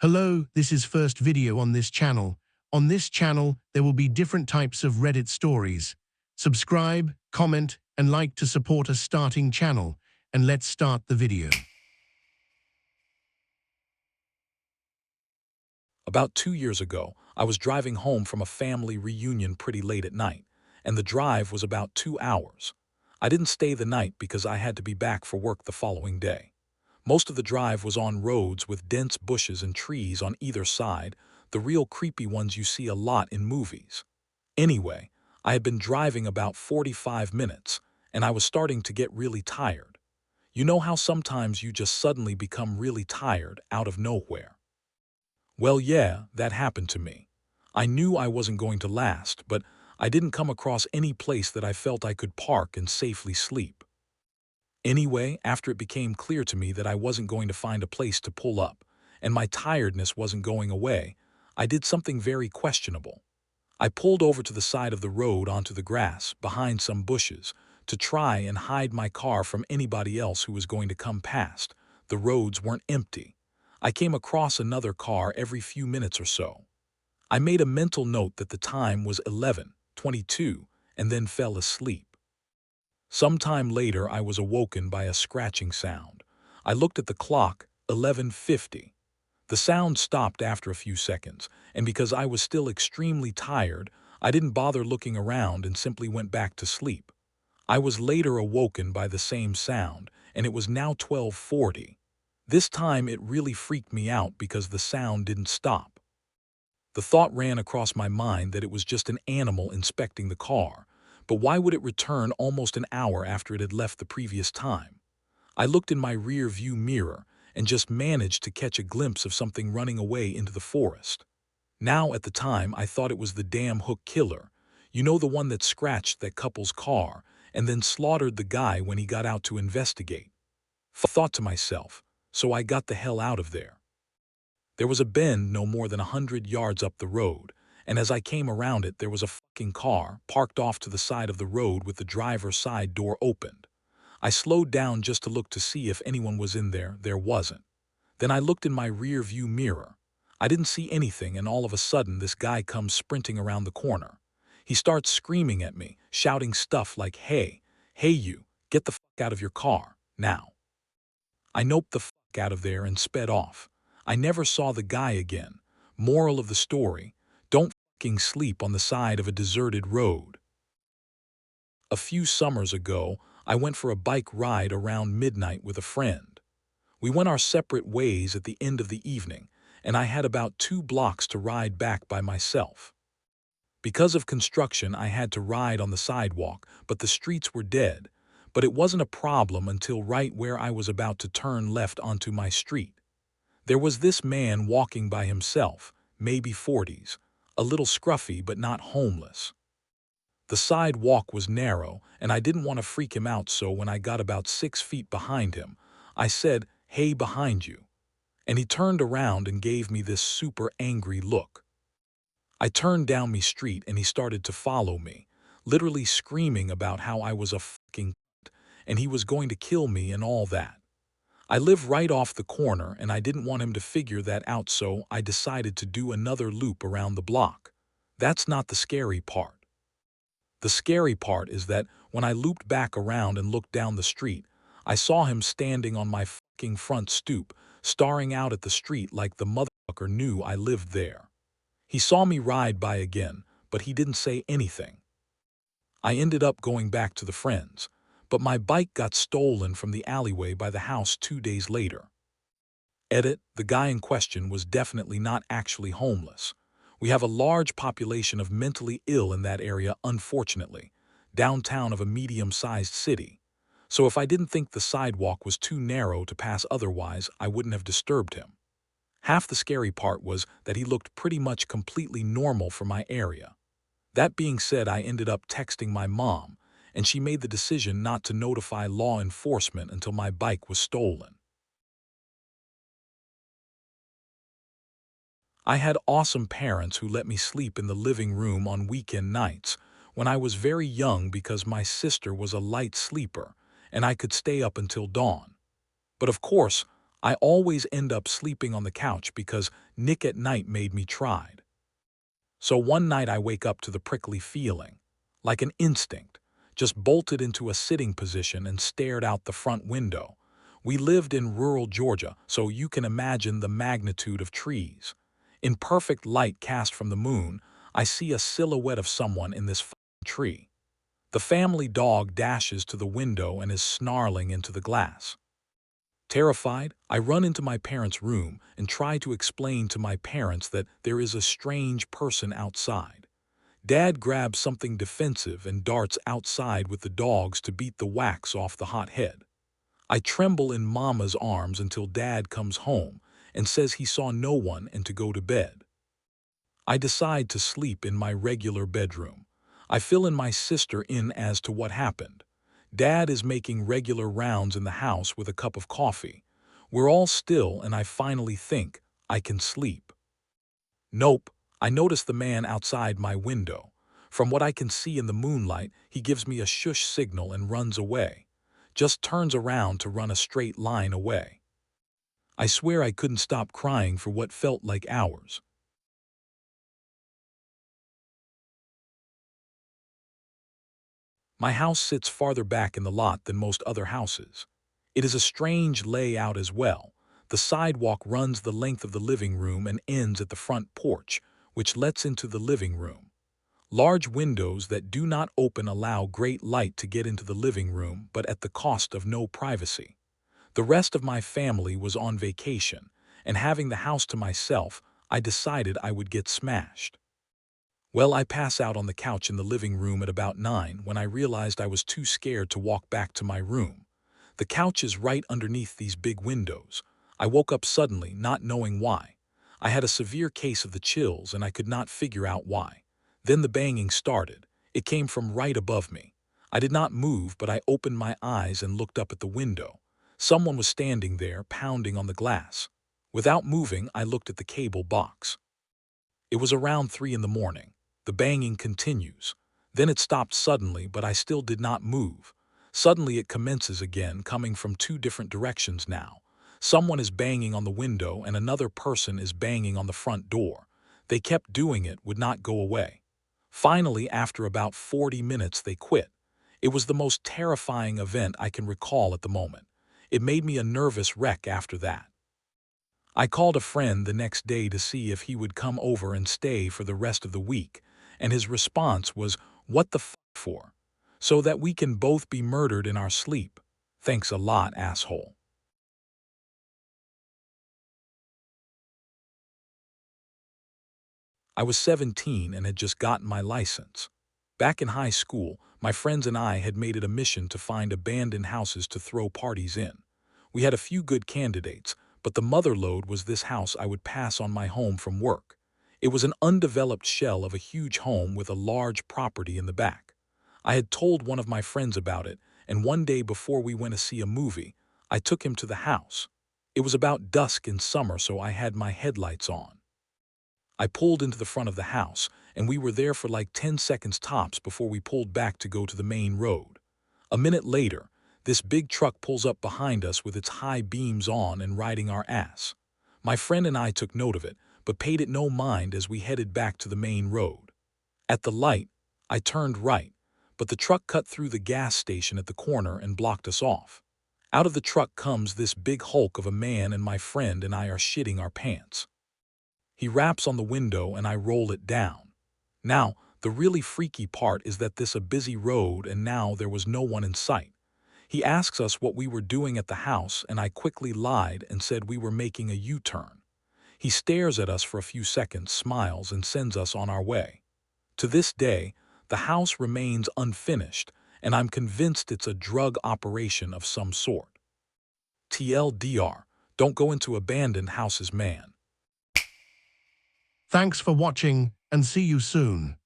Hello, this is first video on this channel. On this channel, there will be different types of Reddit stories. Subscribe, comment, and like to support a starting channel. And let's start the video. About 2 years ago, I was driving home from a family reunion pretty late at night, and the drive was about 2 hours. I didn't stay the night because I had to be back for work the following day. Most of the drive was on roads with dense bushes and trees on either side, the real creepy ones you see a lot in movies. Anyway, I had been driving about 45 minutes, and I was starting to get really tired. You know how sometimes you just suddenly become really tired out of nowhere? Well, yeah, that happened to me. I knew I wasn't going to last, but I didn't come across any place that I felt I could park and safely sleep. Anyway, after it became clear to me that I wasn't going to find a place to pull up, and my tiredness wasn't going away, I did something very questionable. I pulled over to the side of the road onto the grass, behind some bushes, to try and hide my car from anybody else who was going to come past. The roads weren't empty. I came across another car every few minutes or so. I made a mental note that the time was 11:22 and then fell asleep. Sometime later, I was awoken by a scratching sound. I looked at the clock, 11:50. The sound stopped after a few seconds, and because I was still extremely tired, I didn't bother looking around and simply went back to sleep. I was later awoken by the same sound, and it was now 12:40. This time it really freaked me out because the sound didn't stop. The thought ran across my mind that it was just an animal inspecting the car, but why would it return almost an hour after it had left the previous time? I looked in my rear view mirror and just managed to catch a glimpse of something running away into the forest. Now, at the time, I thought it was the damn hook killer. You know, the one that scratched that couple's car and then slaughtered the guy when he got out to investigate. Thought to myself, so I got the hell out of there. There was a bend no more than 100 yards up the road, and as I came around it, there was a fucking car parked off to the side of the road with the driver's side door opened. I slowed down just to look to see if anyone was in there. There wasn't. Then I looked in my rear view mirror. I didn't see anything, and all of a sudden this guy comes sprinting around the corner. He starts screaming at me, shouting stuff like, hey you, get the fuck out of your car, now. I noped the fuck out of there and sped off. I never saw the guy again. Moral of the story, don't fucking sleep on the side of a deserted road. A few summers ago, I went for a bike ride around midnight with a friend. We went our separate ways at the end of the evening, and I had about 2 blocks to ride back by myself. Because of construction, I had to ride on the sidewalk, but the streets were dead. But it wasn't a problem until right where I was about to turn left onto my street. There was this man walking by himself, maybe 40s, a little scruffy but not homeless. The sidewalk was narrow, and I didn't want to freak him out, so when I got about 6 feet behind him, I said, "Hey, behind you." And he turned around and gave me this super angry look. I turned down my street and he started to follow me, literally screaming about how I was a fucking cunt and he was going to kill me and all that. I live right off the corner and I didn't want him to figure that out, so I decided to do another loop around the block. That's not the scary part. The scary part is that when I looped back around and looked down the street, I saw him standing on my fucking front stoop, staring out at the street like the motherfucker knew I lived there. He saw me ride by again, but he didn't say anything. I ended up going back to the friends, but my bike got stolen from the alleyway by the house 2 days later. Edit, the guy in question was definitely not actually homeless. We have a large population of mentally ill in that area, unfortunately, downtown of a medium-sized city. So if I didn't think the sidewalk was too narrow to pass otherwise, I wouldn't have disturbed him. Half the scary part was that he looked pretty much completely normal for my area. That being said, I ended up texting my mom, and she made the decision not to notify law enforcement until my bike was stolen. I had awesome parents who let me sleep in the living room on weekend nights when I was very young because my sister was a light sleeper and I could stay up until dawn. But of course, I always end up sleeping on the couch because Nick at night made me tried. So one night I wake up to the prickly feeling, like an instinct, just bolted into a sitting position and stared out the front window. We lived in rural Georgia, so you can imagine the magnitude of trees. In perfect light cast from the moon, I see a silhouette of someone in this tree. The family dog dashes to the window and is snarling into the glass. Terrified, I run into my parents' room and try to explain to my parents that there is a strange person outside. Dad grabs something defensive and darts outside with the dogs to beat the wax off the hot head. I tremble in Mama's arms until Dad comes home and says he saw no one and to go to bed. I decide to sleep in my regular bedroom. I fill in my sister in as to what happened. Dad is making regular rounds in the house with a cup of coffee. We're all still and I finally think I can sleep. Nope, I notice the man outside my window. From what I can see in the moonlight, he gives me a shush signal and runs away. Just turns around to run a straight line away. I swear I couldn't stop crying for what felt like hours. My house sits farther back in the lot than most other houses. It is a strange layout as well. The sidewalk runs the length of the living room and ends at the front porch, which lets into the living room. Large windows that do not open allow great light to get into the living room, but at the cost of no privacy. The rest of my family was on vacation, and having the house to myself, I decided I would get smashed. Well, I pass out on the couch in the living room at about 9 when I realized I was too scared to walk back to my room. The couch is right underneath these big windows. I woke up suddenly, not knowing why. I had a severe case of the chills and I could not figure out why. Then the banging started. It came from right above me. I did not move, but I opened my eyes and looked up at the window. Someone was standing there, pounding on the glass. Without moving, I looked at the cable box. It was around 3 in the morning. The banging continues. Then it stopped suddenly, but I still did not move. Suddenly it commences again, coming from 2 different directions now. Someone is banging on the window and another person is banging on the front door. They kept doing it, would not go away. Finally, after about 40 minutes, they quit. It was the most terrifying event I can recall at the moment. It made me a nervous wreck after that. I called a friend the next day to see if he would come over and stay for the rest of the week, and his response was, "What the f for? So that we can both be murdered in our sleep. Thanks a lot, asshole." I was 17 and had just gotten my license. Back in high school, my friends and I had made it a mission to find abandoned houses to throw parties in. We had a few good candidates, but the mother lode was this house I would pass on my home from work. It was an undeveloped shell of a huge home with a large property in the back. I had told one of my friends about it, and one day before we went to see a movie, I took him to the house. It was about dusk in summer, so I had my headlights on. I pulled into the front of the house, and we were there for like 10 seconds tops before we pulled back to go to the main road. A minute later, this big truck pulls up behind us with its high beams on and riding our ass. My friend and I took note of it, but paid it no mind as we headed back to the main road. At the light, I turned right, but the truck cut through the gas station at the corner and blocked us off. Out of the truck comes this big hulk of a man, and my friend and I are shitting our pants. He raps on the window and I roll it down. Now, the really freaky part is that this a busy road and now there was no one in sight. He asks us what we were doing at the house, and I quickly lied and said we were making a U-turn. He stares at us for a few seconds, smiles, and sends us on our way. To this day, the house remains unfinished, and I'm convinced it's a drug operation of some sort. TLDR, don't go into abandoned houses, man. Thanks for watching and see you soon.